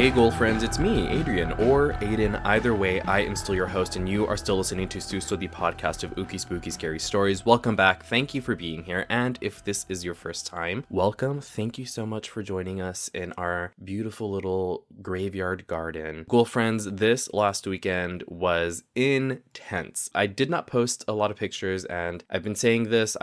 Hey ghoul friends, it's me, Adrian, or Ayden. Either way, I am still your host, and you are still listening to Susto, the podcast of ooky spooky scary stories. Welcome back, thank you for being here, and if this is your first time, welcome. Thank you so much for joining us in our beautiful little graveyard garden. Ghoul friends, this last weekend was intense. I did not post a lot of pictures, and I've been saying this,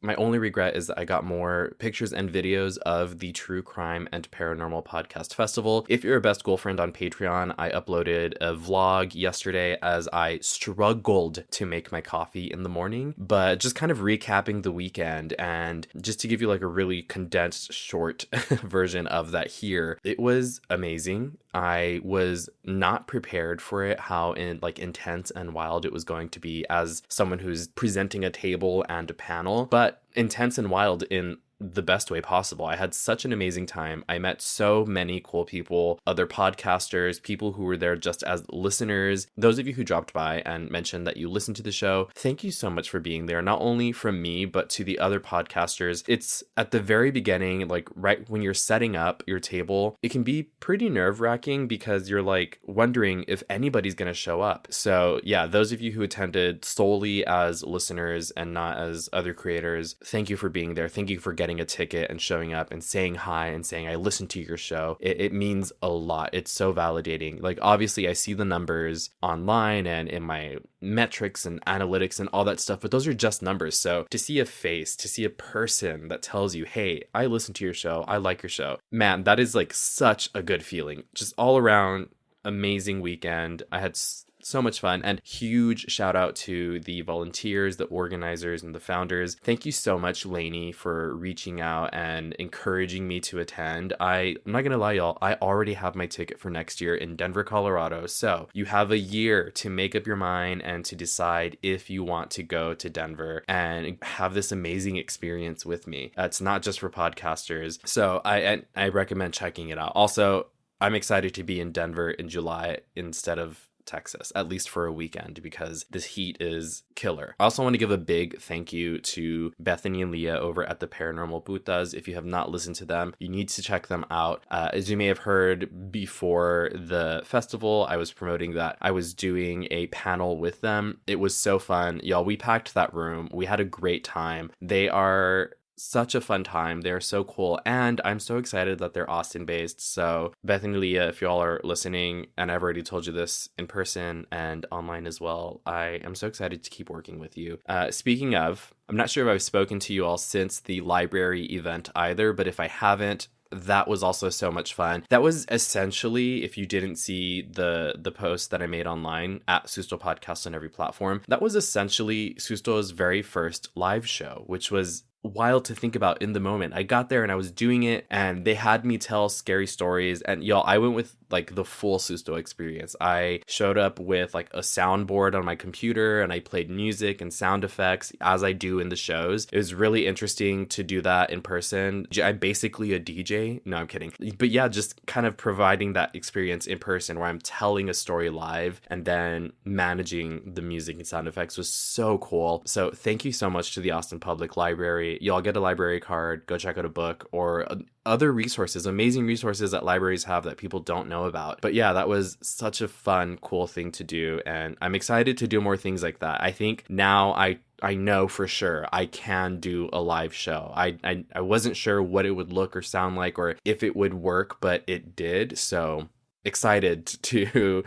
my only regret is that I got more pictures and videos of the True Crime and Paranormal Podcast Festival. If you're a best ghoul friend on Patreon, I uploaded a vlog yesterday as I struggled to make my coffee in the morning, but just kind of recapping the weekend and just to give you like a really condensed short version of that here. It was amazing. I was not prepared for it, how intense and wild it was going to be as someone who's presenting a table and a panel, but intense and wild in the best way possible. I had such an amazing time. I met so many cool people, other podcasters, people who were there just as listeners. Those of you who dropped by and mentioned that you listened to the show, thank you so much for being there. Not only from me, but to the other podcasters. It's at the very beginning, like right when you're setting up your table, it can be pretty nerve-wracking because you're like wondering if anybody's going to show up. So yeah, those of you who attended solely as listeners and not as other creators, thank you for being there. Thank you for getting a ticket and showing up and saying hi and saying I listened to your show. It means a lot. It's so validating. Like obviously I see the numbers online and in my metrics and analytics and all that stuff, but those are just numbers. So to see a face, to see a person that tells you, hey, I listened to your show, I like your show, man, that is like such a good feeling. Just all around amazing weekend. I had so much fun, and huge shout out to the volunteers, the organizers, and the founders. Thank you so much, Lainey, for reaching out and encouraging me to attend. I'm not gonna lie, y'all, I already have my ticket for next year in Denver, Colorado. So you have a year to make up your mind and to decide if you want to go to Denver and have this amazing experience with me. It's not just for podcasters. So I recommend checking it out. Also, I'm excited to be in Denver in July instead of Texas, at least for a weekend, because this heat is killer. I also want to give a big thank you to Bethany and Leah over at the Paranormal Putas. If you have not listened to them, you need to check them out. As you may have heard before the festival, I was promoting that I was doing a panel with them. It was so fun. Y'all, we packed that room. We had a great time. They are such a fun time. They're so cool, and I'm so excited that they're Austin based. So Bethany and Leah, if y'all are listening, and I've already told you this in person and online as well, I am so excited to keep working with you. Speaking of, I'm not sure if I've spoken to you all since the library event either, but if I haven't, that was also so much fun. That was essentially, if you didn't see the post that I made online at Susto Podcast on every platform, that was essentially Susto's very first live show, which was wild to think about in the moment. I got there and I was doing it, and they had me tell scary stories, and y'all, I went with like the full Susto experience. I showed up with like a soundboard on my computer, and I played music and sound effects as I do in the shows. It was really interesting to do that in person. I'm basically a DJ. No, I'm kidding. But yeah, just kind of providing that experience in person where I'm telling a story live and then managing the music and sound effects was so cool. So thank you so much to the Austin Public Library. Y'all get a library card, go check out a book or other resources, amazing resources that libraries have that people don't know about. But yeah, that was such a fun, cool thing to do, and I'm excited to do more things like that. I think now I know for sure I can do a live show. I wasn't sure what it would look or sound like or if it would work, but it did. So excited to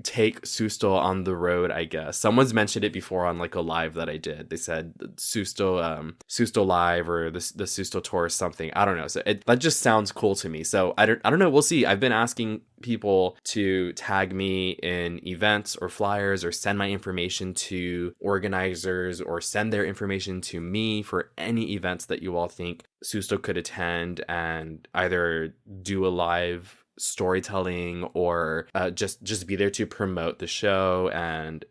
take Susto on the road, I guess. Someone's mentioned it before on like a live that I did. They said Susto live or the Susto tour or something. I don't know. So that just sounds cool to me. So I don't know. We'll see. I've been asking people to tag me in events or flyers or send my information to organizers or send their information to me for any events that you all think Susto could attend and either do a live storytelling or just be there to promote the show and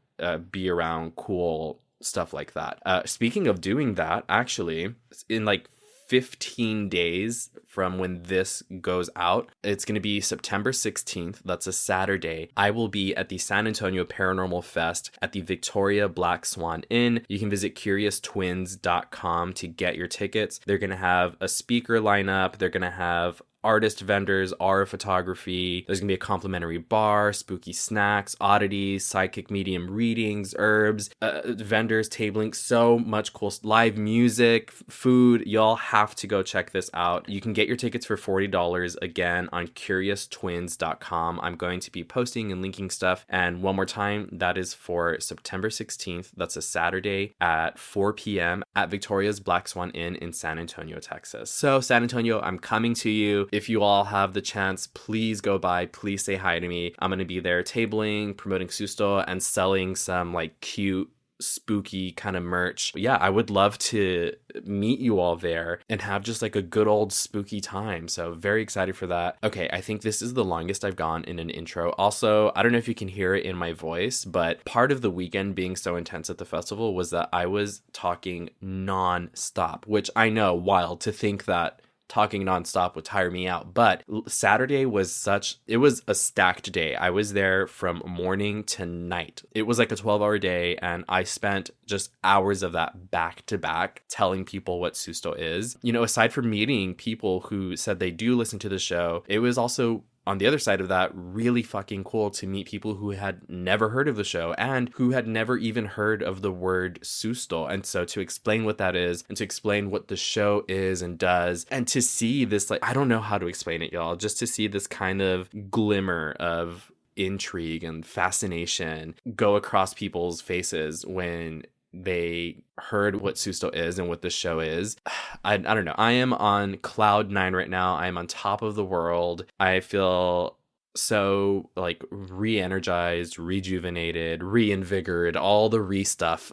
be around cool stuff like that. Speaking of doing that, actually, in like 15 days from when this goes out, it's going to be September 16th. That's a Saturday. I will be at the San Antonio Paranormal Fest at the Victoria Black Swan Inn. You can visit CuriousTwins.com to get your tickets. They're going to have a speaker lineup. They're going to have artist vendors, aura photography. There's gonna be a complimentary bar, spooky snacks, oddities, psychic medium readings, herbs, vendors, tabling, so much cool live music, food. Y'all have to go check this out. You can get your tickets for $40 again on CuriousTwins.com. I'm going to be posting and linking stuff. And one more time, that is for September 16th. That's a Saturday at 4 p.m. at Victoria's Black Swan Inn in San Antonio, Texas. So San Antonio, I'm coming to you. If you all have the chance, please go by. Please say hi to me. I'm going to be there tabling, promoting Susto, and selling some like cute spooky kind of merch. Yeah, I would love to meet you all there and have just like a good old spooky time. So very excited for that. Okay, I think this is the longest I've gone in an intro. Also, I don't know if you can hear it in my voice, but part of the weekend being so intense at the festival was that I was talking non-stop, which I know, wild to think that talking nonstop would tire me out. But Saturday was it was a stacked day. I was there from morning to night. It was like a 12-hour day, and I spent just hours of that back to back telling people what Susto is. You know, aside from meeting people who said they do listen to the show, it was also, on the other side of that, really fucking cool to meet people who had never heard of the show and who had never even heard of the word Susto. And so to explain what that is and to explain what the show is and does, and to see this, like, I don't know how to explain it, y'all, just to see this kind of glimmer of intrigue and fascination go across people's faces when they heard what Susto is and what the show is. I don't know. I am on cloud 9 right now. I am on top of the world. I feel so like re-energized, rejuvenated, reinvigorated, all the stuff.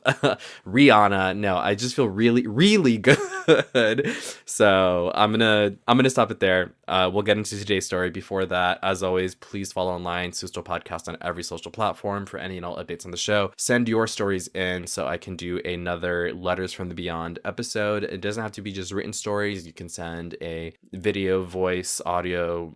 Rihanna. No, I just feel really, really good. So I'm gonna stop it there. We'll get into today's story. Before that, as always, please follow online Susto Podcast on every social platform for any and all updates on the show. Send your stories in so I can do another Letters from the Beyond episode. It doesn't have to be just written stories. You can send a video, voice, audio,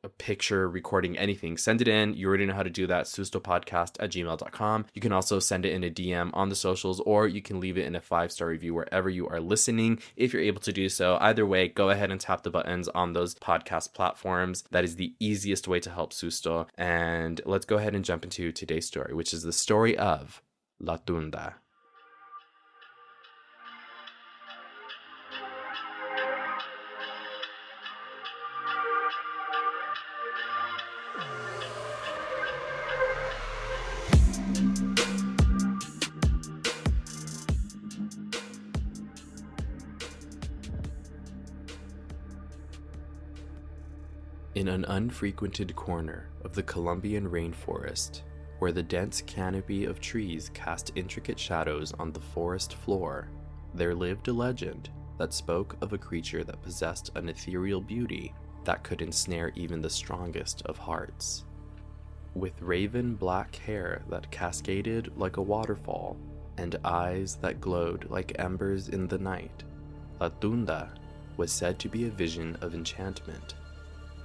a picture, recording, anything. Send it in. You already know how to do that. sustopodcast@gmail.com. You can also send it in a DM on the socials, or you can leave it in a 5-star review wherever you are listening if you're able to do so. Either way, go ahead and tap the buttons on those podcast platforms. That is the easiest way to help Susto. And let's go ahead and jump into today's story, which is the story of La Tunda. In an unfrequented corner of the Colombian rainforest, where the dense canopy of trees cast intricate shadows on the forest floor, there lived a legend that spoke of a creature that possessed an ethereal beauty that could ensnare even the strongest of hearts. With raven black hair that cascaded like a waterfall and eyes that glowed like embers in the night, La Tunda was said to be a vision of enchantment.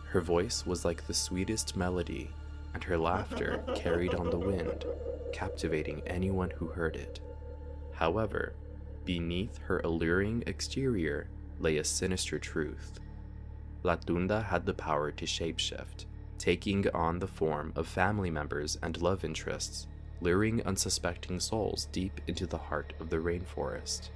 Her voice was like the sweetest melody, and her laughter carried on the wind, captivating anyone who heard it. However, beneath her alluring exterior lay a sinister truth. La Tunda had the power to shapeshift, taking on the form of family members and love interests, luring unsuspecting souls deep into the heart of the rainforest.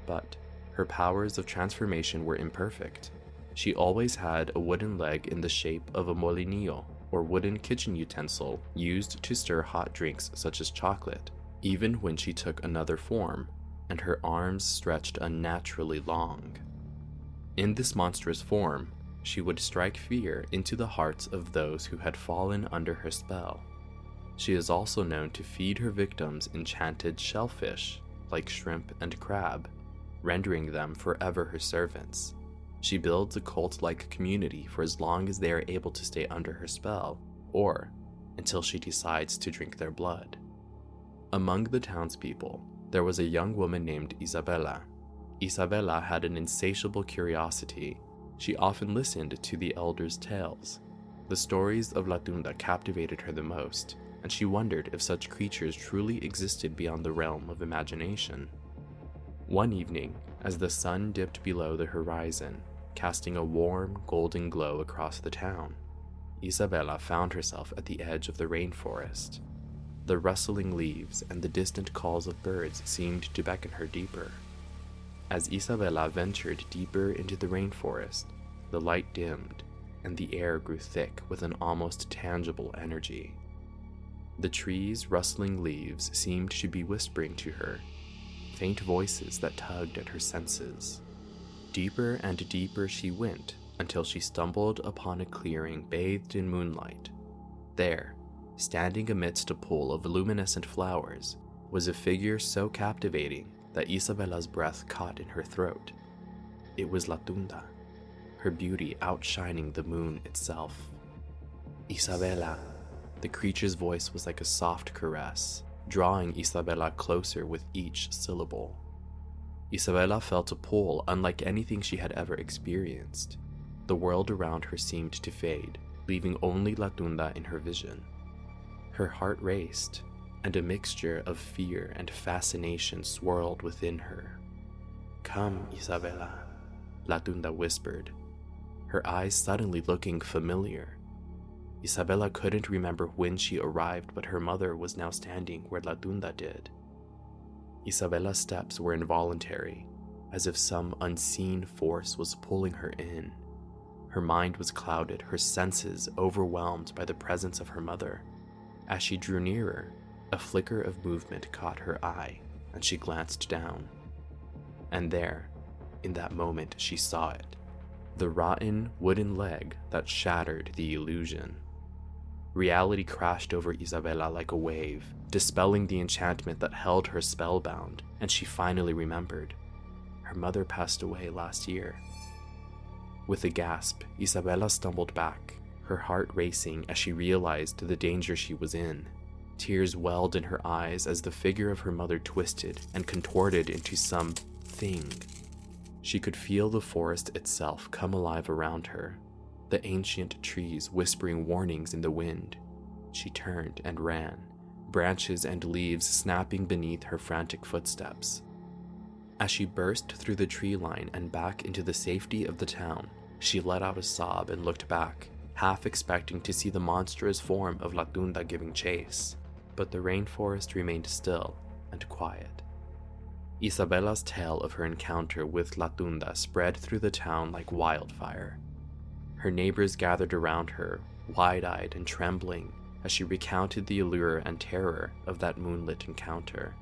But her powers of transformation were imperfect. She always had a wooden leg in the shape of a molinillo, or wooden kitchen utensil used to stir hot drinks such as chocolate, even when she took another form, and her arms stretched unnaturally long. In this monstrous form, she would strike fear into the hearts of those who had fallen under her spell. She is also known to feed her victims enchanted shellfish, like shrimp and crab, rendering them forever her servants. She builds a cult-like community for as long as they are able to stay under her spell, or until she decides to drink their blood. Among the townspeople, there was a young woman named Isabella. Isabella had an insatiable curiosity. She often listened to the elders' tales. The stories of La Tunda captivated her the most, and she wondered if such creatures truly existed beyond the realm of imagination. One evening, as the sun dipped below the horizon, casting a warm, golden glow across the town. Isabella found herself at the edge of the rainforest. The rustling leaves and the distant calls of birds seemed to beckon her deeper. As Isabella ventured deeper into the rainforest, the light dimmed, and the air grew thick with an almost tangible energy. The trees' rustling leaves seemed to be whispering to her, faint voices that tugged at her senses. Deeper and deeper she went until she stumbled upon a clearing bathed in moonlight. There, standing amidst a pool of luminescent flowers, was a figure so captivating that Isabella's breath caught in her throat. It was Tunda, her beauty outshining the moon itself. Isabella. The creature's voice was like a soft caress, drawing Isabella closer with each syllable. Isabella felt a pull unlike anything she had ever experienced. The world around her seemed to fade, leaving only Tunda in her vision. Her heart raced, and a mixture of fear and fascination swirled within her. "Come, Isabella," Tunda whispered, her eyes suddenly looking familiar. Isabella couldn't remember when she arrived, but her mother was now standing where Tunda did. Isabella's steps were involuntary, as if some unseen force was pulling her in. Her mind was clouded, her senses overwhelmed by the presence of her mother. As she drew nearer, a flicker of movement caught her eye, and she glanced down. And there, in that moment, she saw it. The rotten wooden leg that shattered the illusion. Reality crashed over Isabella like a wave, dispelling the enchantment that held her spellbound, and she finally remembered. Her mother passed away last year. With a gasp, Isabella stumbled back, her heart racing as she realized the danger she was in. Tears welled in her eyes as the figure of her mother twisted and contorted into something. She could feel the forest itself come alive around her, the ancient trees whispering warnings in the wind. She turned and ran, branches and leaves snapping beneath her frantic footsteps. As she burst through the tree line and back into the safety of the town, she let out a sob and looked back, half expecting to see the monstrous form of Tunda giving chase. But the rainforest remained still and quiet. Isabella's tale of her encounter with Tunda spread through the town like wildfire. Her neighbors gathered around her, wide-eyed and trembling, as she recounted the allure and terror of that moonlit encounter.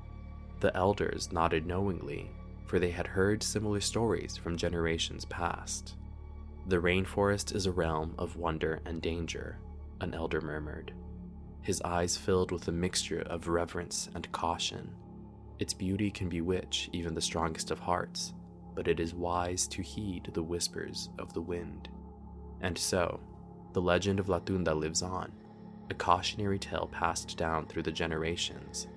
The elders nodded knowingly, for they had heard similar stories from generations past. "The rainforest is a realm of wonder and danger," an elder murmured. His eyes filled with a mixture of reverence and caution. "Its beauty can bewitch even the strongest of hearts, but it is wise to heed the whispers of the wind." And so, the legend of Tunda lives on, a cautionary tale passed down through the generations.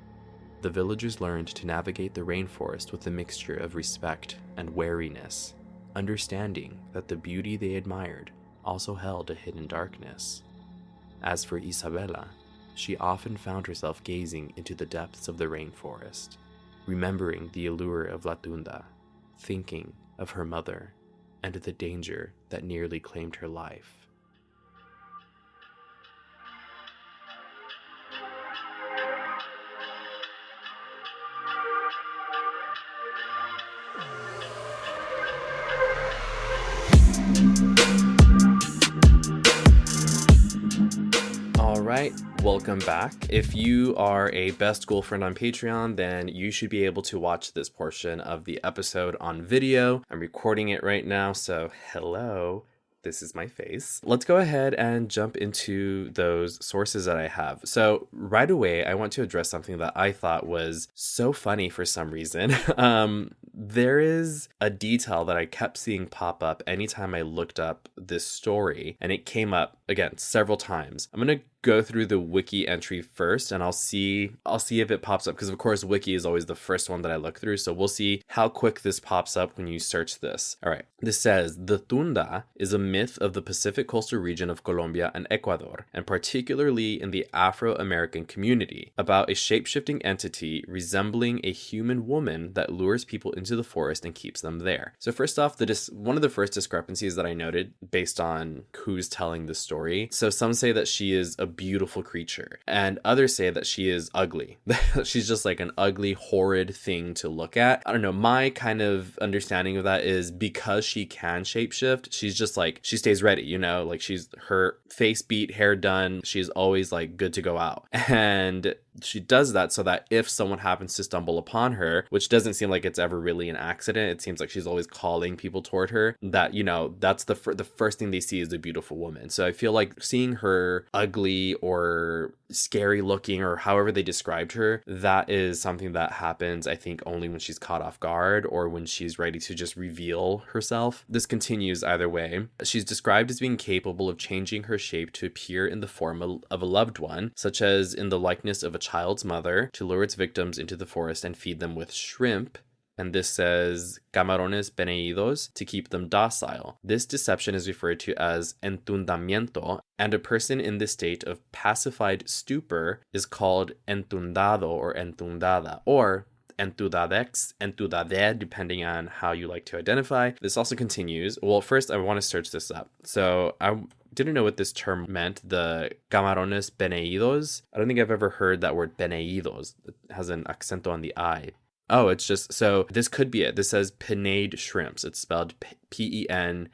The villagers learned to navigate the rainforest with a mixture of respect and wariness, understanding that the beauty they admired also held a hidden darkness. As for Isabella, she often found herself gazing into the depths of the rainforest, remembering the allure of Tunda, thinking of her mother, and the danger that nearly claimed her life. Alright, welcome back. If you are a best girlfriend on Patreon, then you should be able to watch this portion of the episode on video. I'm recording it right now, so hello. This is my face. Let's go ahead and jump into those sources that I have. So right away, I want to address something that I thought was so funny for some reason. There is a detail that I kept seeing pop up anytime I looked up this story, and it came up again several times. I'm going to go through the wiki entry first, and I'll see if it pops up, because of course wiki is always the first one that I look through, so we'll see how quick this pops up when you search this. All right, this says the Tunda is a myth of the Pacific coastal region of Colombia and Ecuador, and particularly in the Afro-American community, about a shape-shifting entity resembling a human woman that lures people into the forest and keeps them there. So first off, one of the first discrepancies that I noted based on who's telling the story. So some say that she is a beautiful creature, and others say that she is ugly. She's just like an ugly, horrid thing to look at. I don't know. My kind of understanding of that is because she can shapeshift, she's just like, she stays ready, you know, like she's her face beat, hair done. She's always like good to go out. And she does that so that if someone happens to stumble upon her, which doesn't seem like it's ever really an accident, it seems like she's always calling people toward her, that, you know, that's the first thing they see is a beautiful woman. So I feel like seeing her ugly or scary looking, or however they described her, that is something that happens, I think, only when she's caught off guard or when she's ready to just reveal herself. This continues either way. She's described as being capable of changing her shape to appear in the form of a loved one, such as in the likeness of a child's mother, to lure its victims into the forest and feed them with shrimp. And this says camarones peneidos, to keep them docile. This deception is referred to as entundamiento, and a person in this state of pacified stupor is called entundado or entundada, or entudadex, entudade, depending on how you like to identify. This also continues. Well, first I want to search this up. So I didn't know what this term meant, the camarones peneidos. I don't think I've ever heard that word peneidos. It has an accento on the I. Oh, it's just, so this could be it. This says Penaid shrimps. It's spelled Penaeid.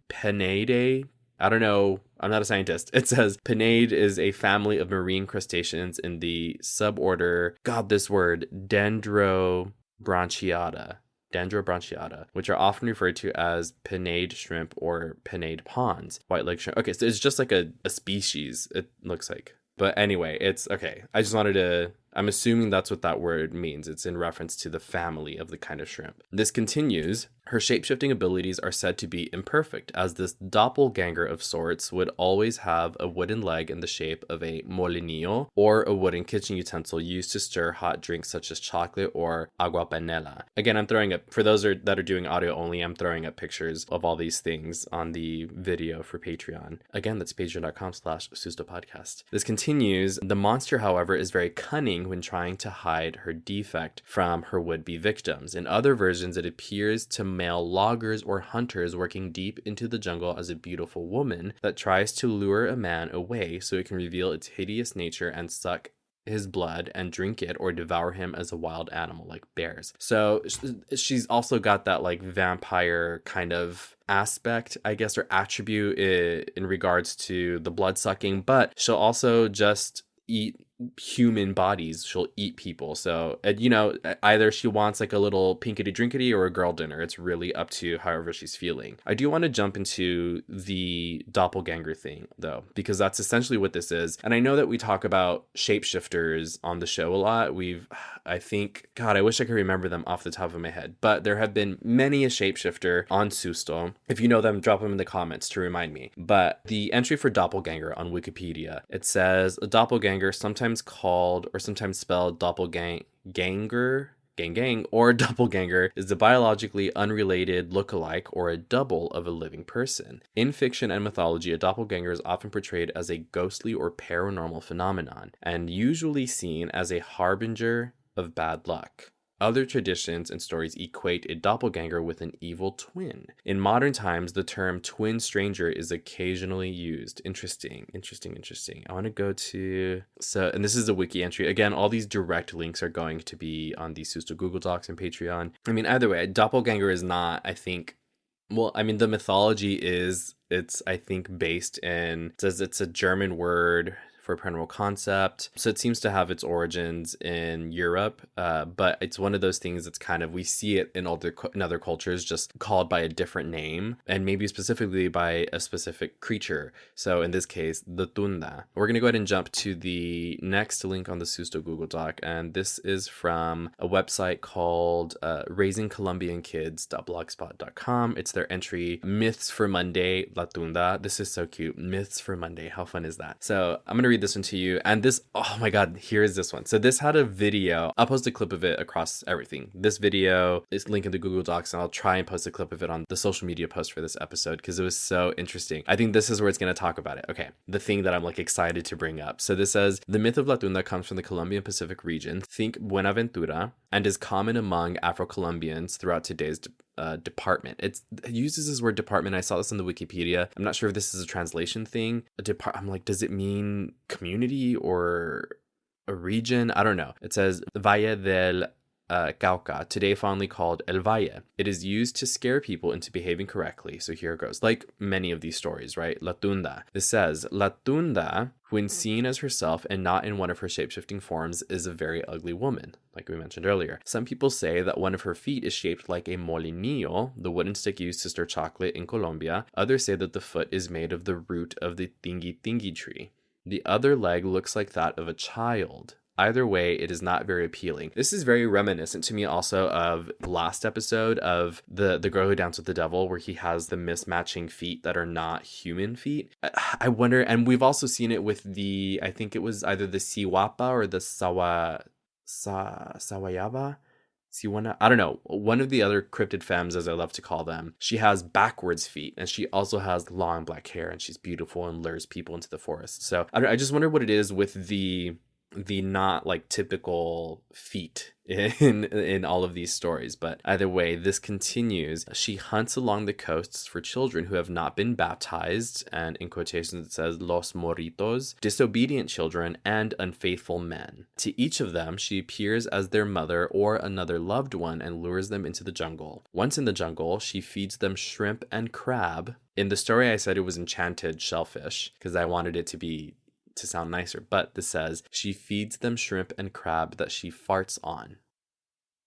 Penaide. I don't know. I'm not a scientist. It says Penaid is a family of marine crustaceans in the suborder, this word, Dendrobranchiata, which are often referred to as Penaid shrimp or Penaid ponds, white leg shrimp. Okay, so it's just like a species, it looks like. But anyway, it's okay. I just wanted to, I'm assuming that's what that word means. It's in reference to the family of the kind of shrimp. This continues. Her shapeshifting abilities are said to be imperfect, as this doppelganger of sorts would always have a wooden leg in the shape of a molinillo, or a wooden kitchen utensil used to stir hot drinks such as chocolate or agua panela. Again, I'm throwing up, for those that are doing audio only, I'm throwing up pictures of all these things on the video for Patreon. Again, that's patreon.com/sustopodcast. This continues. The monster, however, is very cunning when trying to hide her defect from her would-be victims. In other versions, it appears to male loggers or hunters working deep into the jungle as a beautiful woman that tries to lure a man away so it can reveal its hideous nature and suck his blood and drink it, or devour him as a wild animal like bears. So she's also got that like vampire kind of aspect, I guess, or attribute in regards to the blood sucking, but she'll also just eat human bodies. She'll eat people. So, you know, either she wants like a little pinkity drinkity or a girl dinner. It's really up to however she's feeling. I do want to jump into the doppelganger thing though, because that's essentially what this is. And I know that we talk about shapeshifters on the show a lot. I think, God, I wish I could remember them off the top of my head, but there have been many a shapeshifter on Susto. If you know them, drop them in the comments to remind me. But the entry for doppelganger on Wikipedia, it says a doppelganger, sometimes called or sometimes spelled doppelganger, or doppelganger, is a biologically unrelated lookalike or a double of a living person. In fiction and mythology, a doppelganger is often portrayed as a ghostly or paranormal phenomenon, and usually seen as a harbinger of bad luck. Other traditions and stories equate a doppelganger with an evil twin. In modern times, the term twin stranger is occasionally used. Interesting. I want to go to... and this is a wiki entry. Again, all these direct links are going to be on the Susto Google Docs and Patreon. I mean, either way, doppelganger is not, I think... Well, I mean, the mythology is, it's, I think, based in... It says it's a German word for a paranormal concept. So it seems to have its origins in Europe, but it's one of those things that's kind of, we see it in other cultures just called by a different name, and maybe specifically by a specific creature. So in this case, the Tunda. We're going to go ahead and jump to the next link on the Susto Google Doc, and this is from a website called raisingcolombiankids.blogspot.com. It's their entry, Myths for Monday, La Tunda. This is so cute. Myths for Monday. How fun is that? So I'm going to read this one to you. And this, oh my God, here's this one. So this had a video. I'll post a clip of it across everything. This video is linked in the Google Docs, and I'll try and post a clip of it on the social media post for this episode because it was so interesting. I think this is where it's going to talk about it. Okay. The thing that I'm like excited to bring up. So this says, the myth of La Tunda comes from the Colombian Pacific region. Think Buenaventura, and is common among Afro-Colombians throughout today's department. It uses this word department. I saw this in the Wikipedia. I'm not sure if this is a translation thing. I'm like, does it mean community or a region? I don't know. It says Valle del Cauca, today fondly called El Valle. It is used to scare people into behaving correctly. So here it goes. Like many of these stories, right? La Tunda. This says, La Tunda, when seen as herself and not in one of her shape-shifting forms, is a very ugly woman, like we mentioned earlier. Some people say that one of her feet is shaped like a molinillo, the wooden stick used to stir chocolate in Colombia. Others say that the foot is made of the root of the tingy tree. The other leg looks like that of a child. Either way, it is not very appealing. This is very reminiscent to me also of the last episode of the girl who danced with the devil, where he has the mismatching feet that are not human feet. I wonder, and we've also seen it with I think it was either the Siwapa or the Sawayaba? Siwana? I don't know. One of the other cryptid femmes, as I love to call them, she has backwards feet, and she also has long black hair, and she's beautiful and lures people into the forest. So I just wonder what it is with the not like typical feet in all of these stories. But either way, this continues. She hunts along the coasts for children who have not been baptized, and in quotations it says los moritos, disobedient children and unfaithful men. To each of them she appears as their mother or another loved one and lures them into the jungle. Once in the jungle, she feeds them shrimp and crab. In the story I said it was enchanted shellfish because I wanted it to sound nicer, but this says she feeds them shrimp and crab that she farts on.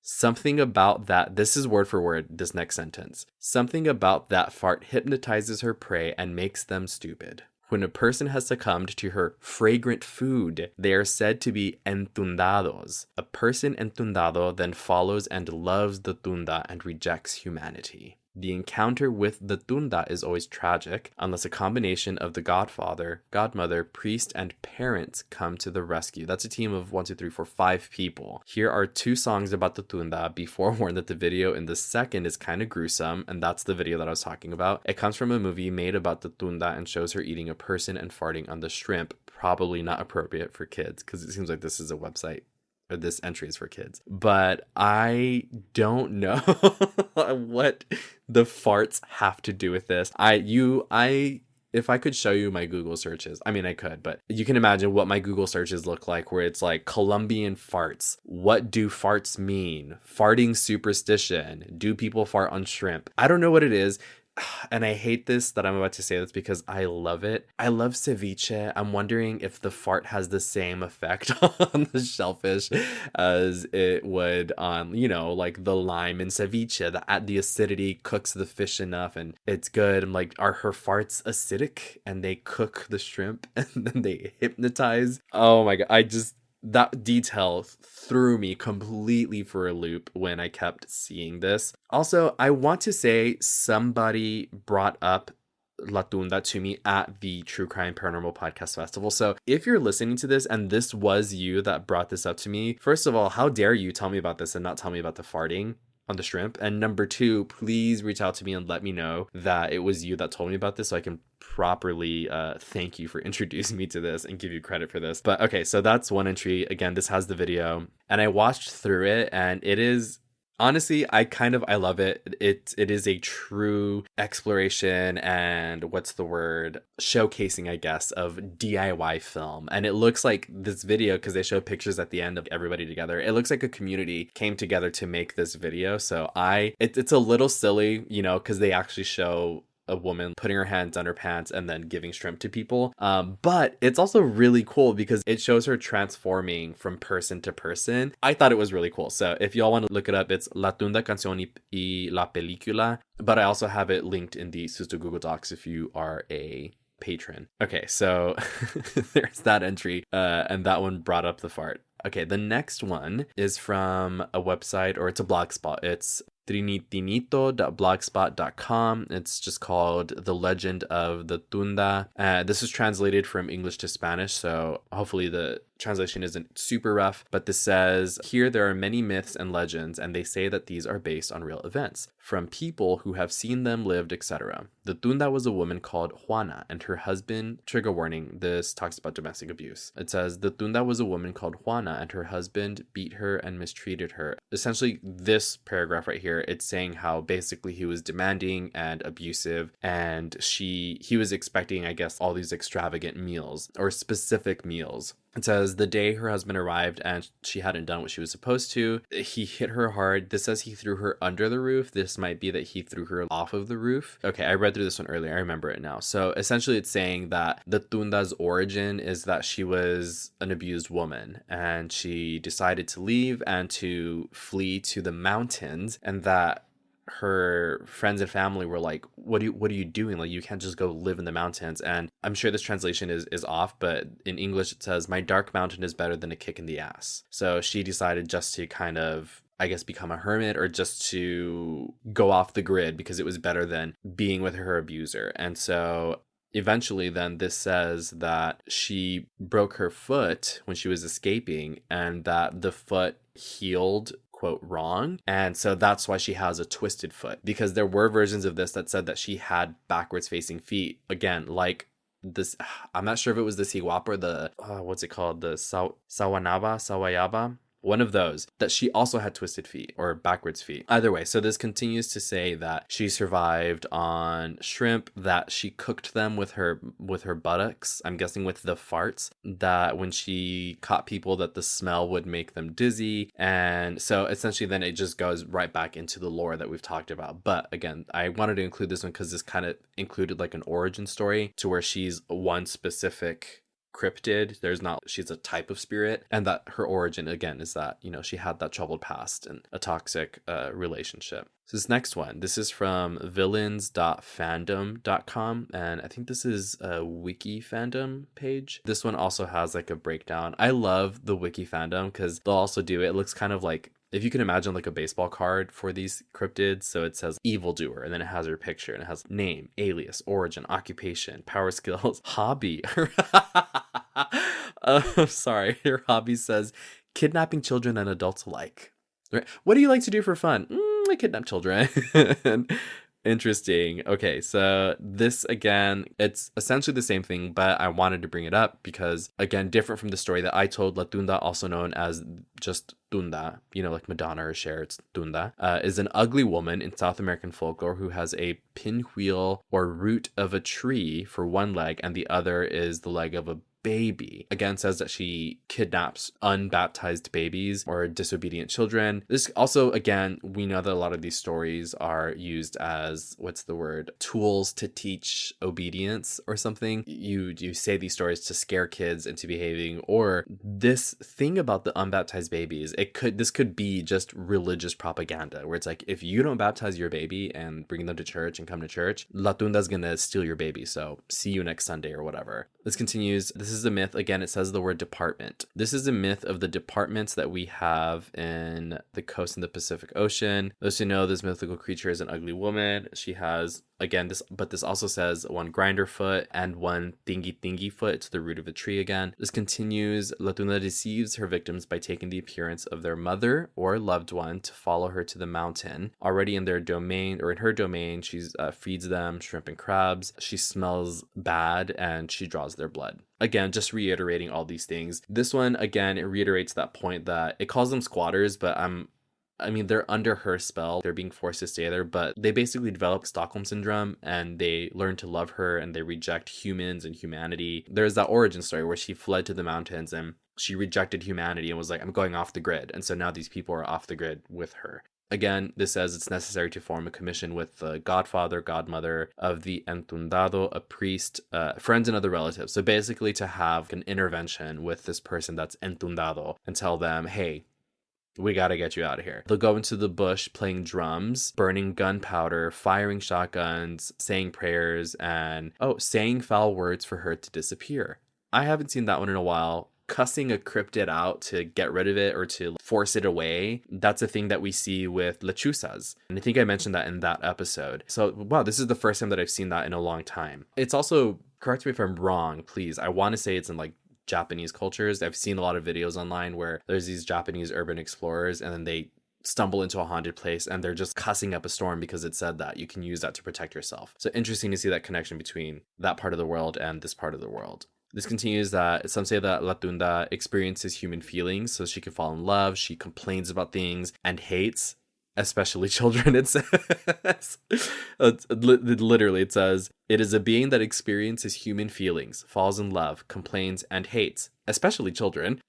Something about that, this is word for word, this next sentence. Something about that fart hypnotizes her prey and makes them stupid. When a person has succumbed to her fragrant food, they are said to be entundados. A person entundado then follows and loves the tunda and rejects humanity. The encounter with the Tunda is always tragic, unless a combination of the godfather, godmother, priest, and parents come to the rescue. That's a team of 5 people. Here are 2 songs about the Tunda. Be forewarned that the video in the second is kind of gruesome, and that's the video that I was talking about. It comes from a movie made about the Tunda and shows her eating a person and farting on the shrimp. Probably not appropriate for kids, because it seems like this is a website. Or this entry is for kids. But I don't know what the farts have to do with this. If I could show you my Google searches, I mean, I could, but you can imagine what my Google searches look like, where it's like Colombian farts. What do farts mean? Farting superstition. Do people fart on shrimp? I don't know what it is. And I hate this that I'm about to say this because I love it. I love ceviche. I'm wondering if the fart has the same effect on the shellfish as it would on, like the lime in ceviche. The acidity cooks the fish enough and it's good. I'm like, are her farts acidic and they cook the shrimp and then they hypnotize? Oh my God. That detail threw me completely for a loop when I kept seeing this. Also, I want to say somebody brought up La Tunda to me at the True Crime Paranormal Podcast Festival. So if you're listening to this and this was you that brought this up to me, first of all, how dare you tell me about this and not tell me about the farting on the shrimp? And number 2, please reach out to me and let me know that it was you that told me about this so I can properly thank you for introducing me to this and give you credit for this. But okay, so that's one entry. Again, this has the video and I watched through it and it is honestly, I love it. It is a true exploration and showcasing, I guess, of DIY film. And it looks like this video, because they show pictures at the end of everybody together, it looks like a community came together to make this video. So it's a little silly, because they actually show a woman putting her hands down her pants and then giving shrimp to people. But it's also really cool because it shows her transforming from person to person. I thought it was really cool. So if y'all want to look it up, it's La Tunda Canción y la Película. But I also have it linked in the Susto Google Docs if you are a patron. Okay, so there's that entry, and that one brought up the fart. Okay, the next one is from a website, or it's a blog spot. It's trinitinito.blogspot.com. It's just called The Legend of the Tunda. This is translated from English to Spanish, so hopefully the translation isn't super rough, but this says, here there are many myths and legends, and they say that these are based on real events, from people who have seen them, lived, etc. The Tunda was a woman called Juana, and her husband, trigger warning, this talks about domestic abuse. It says, the Tunda was a woman called Juana, and her husband beat her and mistreated her. Essentially, this paragraph right here, it's saying how basically he was demanding and abusive, and he was expecting, I guess, all these extravagant meals, or specific meals. It says, the day her husband arrived and she hadn't done what she was supposed to, he hit her hard. This says he threw her under the roof. This might be that he threw her off of the roof. Okay, I read through this one earlier. I remember it now. So essentially it's saying that the Tunda's origin is that she was an abused woman and she decided to leave and to flee to the mountains, and that her friends and family were like, what are you doing? Like, you can't just go live in the mountains. And I'm sure this translation is off, but in English it says, my dark mountain is better than a kick in the ass. So she decided just to kind of, I guess, become a hermit, or just to go off the grid because it was better than being with her abuser. And so eventually then this says that she broke her foot when she was escaping, and that the foot healed, quote, wrong, and so that's why she has a twisted foot, because there were versions of this that said that she had backwards facing feet, again, like this. I'm not sure if it was the Siwap or the what's it called, the Sawayaba, one of those, that she also had twisted feet or backwards feet. Either way, so this continues to say that she survived on shrimp, that she cooked them with her buttocks, I'm guessing with the farts, that when she caught people that the smell would make them dizzy. And so essentially then it just goes right back into the lore that we've talked about. But again, I wanted to include this one because this kind of included like an origin story to where she's one specific cryptid. She's a type of spirit, and that her origin again is that, you know, she had that troubled past and a toxic relationship. So this next one, this is from villains.fandom.com, and I think this is a wiki fandom page. This one also has like a breakdown. I love the wiki fandom because they'll also do it looks kind of like, if you can imagine like a baseball card for these cryptids. So it says evildoer, and then it has her picture, and it has name, alias, origin, occupation, power, skills, hobby. Sorry, her hobby says kidnapping children and adults alike. Right? What do you like to do for fun? I kidnap children. Interesting. Okay, so this again, it's essentially the same thing, but I wanted to bring it up because, again, different from the story that I told, La Tunda, also known as just Tunda, you know, like Madonna or Cher, it's Tunda, is an ugly woman in South American folklore who has a pinwheel or root of a tree for one leg, and the other is the leg of a baby. Again, says that she kidnaps unbaptized babies or disobedient children. This also, again, we know that a lot of these stories are used as, tools to teach obedience or something. You say these stories to scare kids into behaving, or this thing about the unbaptized babies, this could be just religious propaganda where it's like, if you don't baptize your baby and bring them to church and come to church, La Tunda's gonna steal your baby, so see you next Sunday or whatever. This continues. This is a myth. Again, it says the word department. This is a myth of the departments that we have in the coast in the Pacific Ocean. Those who know, this mythical creature is an ugly woman. She has, again, this also says one grinder foot and one thingy foot. It's the root of a tree again. This continues. La Tunda deceives her victims by taking the appearance of their mother or loved one to follow her to the mountain. Already in their domain, or in her domain, she feeds them shrimp and crabs. She smells bad and she draws their blood. Again, just reiterating all these things. This one, again, it reiterates that point that it calls them squatters, but they're under her spell. They're being forced to stay there, but they basically develop Stockholm syndrome and they learn to love her and they reject humans and humanity. There's that origin story where she fled to the mountains and she rejected humanity and was like, I'm going off the grid. And so now these people are off the grid with her. Again, this says it's necessary to form a commission with the godfather, godmother of the entundado, a priest, friends, and other relatives. So basically to have an intervention with this person that's entundado and tell them, hey, we got to get you out of here. They'll go into the bush playing drums, burning gunpowder, firing shotguns, saying prayers, and, saying foul words for her to disappear. I haven't seen that one in a while. Cussing a cryptid out to get rid of it or to force it away, that's a thing that we see with lechuzas. And I think I mentioned that in that episode. So, wow, this is the first time that I've seen that in a long time. It's also, correct me if I'm wrong, please. I want to say it's in like Japanese cultures. I've seen a lot of videos online where there's these Japanese urban explorers and then they stumble into a haunted place and they're just cussing up a storm because it said that you can use that to protect yourself. So interesting to see that connection between that part of the world and this part of the world. This continues that some say that La Tunda experiences human feelings, so she can fall in love, she complains about things, and hates, especially children, it says. Literally, it says, it is a being that experiences human feelings, falls in love, complains, and hates, especially children.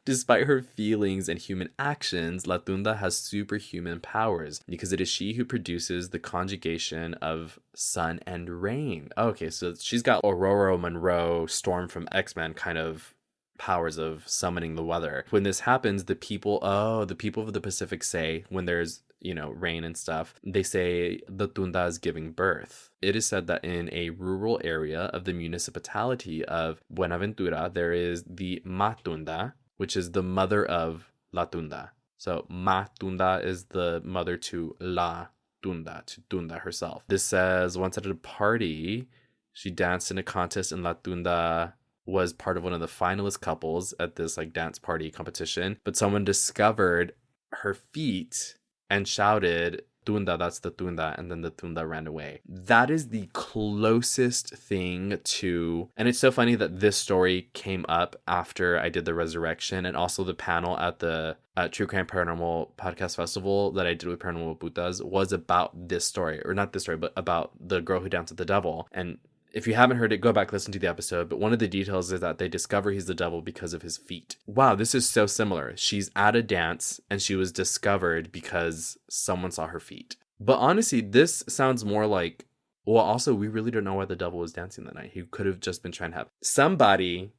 Despite her feelings and human actions, La Tunda has superhuman powers because it is she who produces the conjugation of sun and rain. Okay, so she's got Aurora Monroe, Storm from X-Men kind of powers of summoning the weather. When this happens, the people of the Pacific say, when there's rain and stuff, they say the Tunda is giving birth. It is said that in a rural area of the municipality of Buenaventura, there is the Matunda, which is the mother of La Tunda. So Matunda is the mother to La Tunda, to Tunda herself. This says once at a party, she danced in a contest and La Tunda was part of one of the finalist couples at this like dance party competition, but someone discovered her feet and shouted, Tunda, that's the Tunda, and then the Tunda ran away. That is the closest thing to, and it's so funny that this story came up after I did the resurrection and also the panel at the True Crime Paranormal Podcast Festival that I did with Paranormal Putas was about this story, or not this story, but about the girl who danced with the devil. And if you haven't heard it, go back, listen to the episode. But one of the details is that they discover he's the devil because of his feet. Wow, this is so similar. She's at a dance and she was discovered because someone saw her feet. But honestly, this sounds more like, well, also, we really don't know why the devil was dancing that night. He could have just been trying to have somebody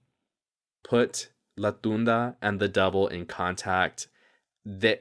put La Tunda and the devil in contact.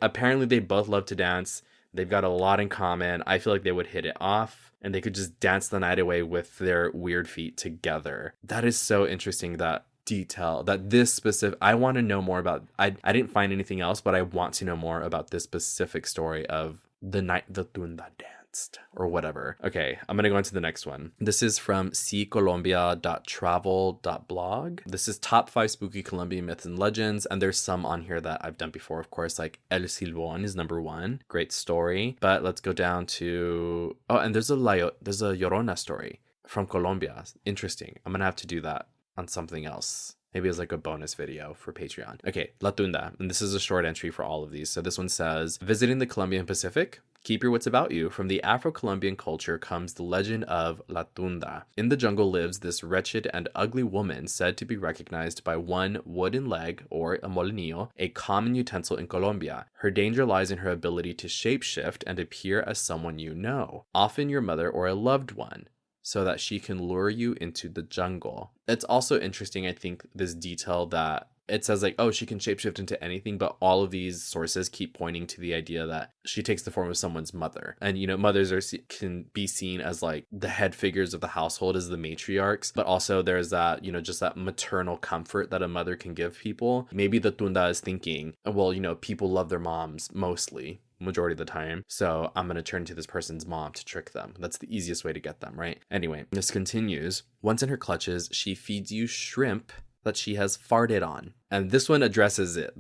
Apparently, they both love to dance. They've got a lot in common. I feel like they would hit it off. And they could just dance the night away with their weird feet together. That is so interesting, that detail, that this specific, I want to know more about, I didn't find anything else, but I want to know more about this specific story of the night the Tunda danced or whatever. Okay, I'm going to go into the next one. This is from ccolombia.travel.blog. This is top 5 spooky Colombian myths and legends. And there's some on here that I've done before, of course, like El Silbón is number 1. Great story. But let's go down to, and there's a Llorona story from Colombia. Interesting. I'm going to have to do that on something else. Maybe as like a bonus video for Patreon. Okay, La Tunda. And this is a short entry for all of these. So this one says, visiting the Colombian Pacific? Keep your wits about you. From the Afro-Colombian culture comes the legend of La Tunda. In the jungle lives this wretched and ugly woman said to be recognized by one wooden leg, or a molinillo, a common utensil in Colombia. Her danger lies in her ability to shapeshift and appear as someone you know, often your mother or a loved one, so that she can lure you into the jungle. It's also interesting, I think, this detail that it says like, she can shapeshift into anything, but all of these sources keep pointing to the idea that she takes the form of someone's mother. And, mothers can be seen as like the head figures of the household, as the matriarchs, but also there's that, just that maternal comfort that a mother can give people. Maybe the Tunda is thinking, well, people love their moms mostly, majority of the time, so I'm going to turn to this person's mom to trick them. That's the easiest way to get them, right? Anyway, this continues. Once in her clutches, she feeds you shrimp that she has farted on. And this one addresses it,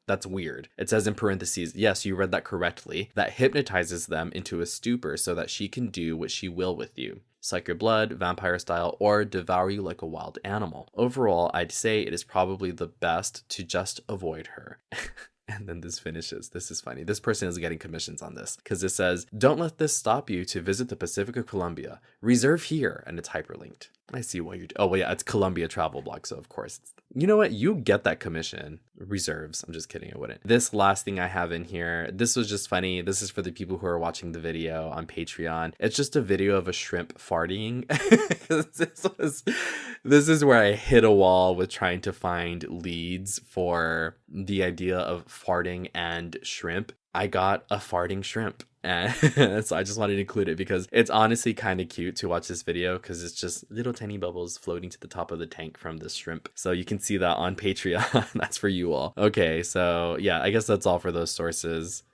that's weird. It says in parentheses, yes, you read that correctly, that hypnotizes them into a stupor so that she can do what she will with you. Suck your blood, vampire style, or devour you like a wild animal. Overall, I'd say it is probably the best to just avoid her. And then this finishes. This is funny. This person is getting commissions on this because it says, don't let this stop you to visit the Pacific of Colombia. Reserve here. And it's hyperlinked. I see why oh, well, yeah, it's Columbia travel blog, so of course. You know what? You get that commission. Reserves. I'm just kidding. I wouldn't. This last thing I have in here, this was just funny. This is for the people who are watching the video on Patreon. It's just a video of a shrimp farting. This is where I hit a wall with trying to find leads for the idea of farting and shrimp. I got a farting shrimp. And so I just wanted to include it because it's honestly kind of cute to watch this video because it's just little tiny bubbles floating to the top of the tank from this shrimp. So you can see that on Patreon. That's for you all. Okay, so yeah, I guess that's all for those sources.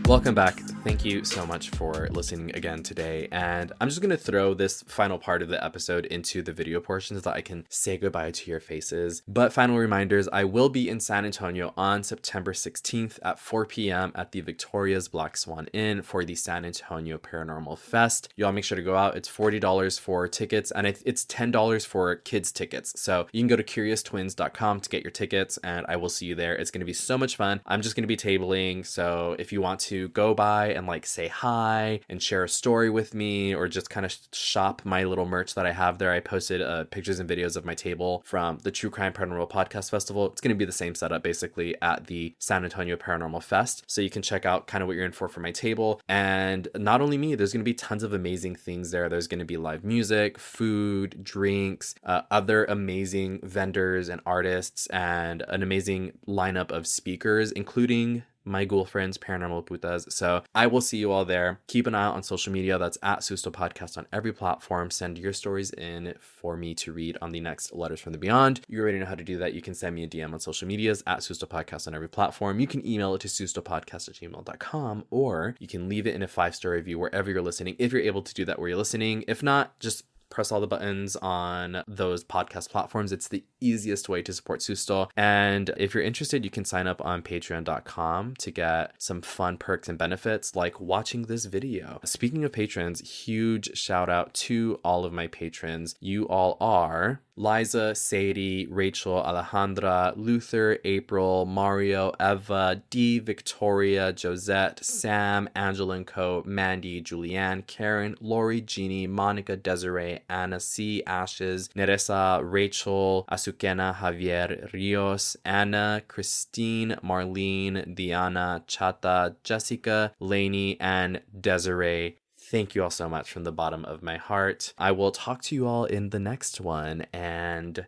Welcome back. Thank you so much for listening again today. And I'm just going to throw this final part of the episode into the video portion so that I can say goodbye to your faces. But final reminders, I will be in San Antonio on September 16th at 4 p.m. at the Victoria's Black Swan Inn for the San Antonio Paranormal Fest. Y'all make sure to go out. It's $40 for tickets and it's $10 for kids tickets. So you can go to CuriousTwins.com to get your tickets and I will see you there. It's going to be so much fun. I'm just going to be tabling. So if you want to go by and like say hi and share a story with me or just kind of shop my little merch that I have there. I posted pictures and videos of my table from the True Crime Paranormal Podcast Festival. It's going to be the same setup basically at the San Antonio Paranormal Fest. So you can check out kind of what you're in for my table. And not only me, there's going to be tons of amazing things there. There's going to be live music, food, drinks, other amazing vendors and artists, and an amazing lineup of speakers, including my ghoul friends, Paranormal Putas. So I will see you all there. Keep an eye out on social media. That's at Susto Podcast on every platform. Send your stories in for me to read on the next Letters from the Beyond. You already know how to do that. You can send me a DM on social medias at Susto Podcast on every platform. You can email it to sustopodcast@gmail.com, or you can leave it in a 5-star review wherever you're listening, if you're able to do that where you're listening. If not, just press all the buttons on those podcast platforms. It's the easiest way to support Susto. And if you're interested, you can sign up on patreon.com to get some fun perks and benefits like watching this video. Speaking of patrons, huge shout out to all of my patrons. You all are Liza, Sadie, Rachel, Alejandra, Luther, April, Mario, Eva, Dee, Victoria, Josette, Sam, Angela and Co, Mandy, Julianne, Karen, Lori, Jeannie, Monica, Desiree, Anna C, Ashes, Neresa, Rachel, Azucena, Javier, Rios, Anna, Christine, Marlene, Diana, Chata, Jessica, Lainey, and Desiree. Thank you all so much from the bottom of my heart. I will talk to you all in the next one. And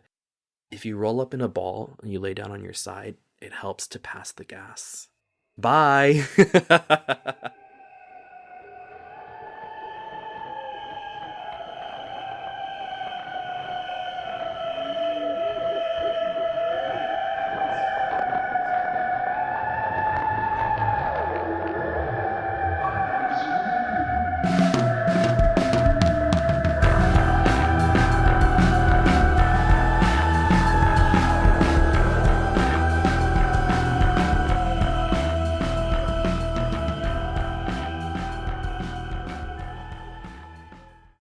if you roll up in a ball and you lay down on your side, it helps to pass the gas. Bye.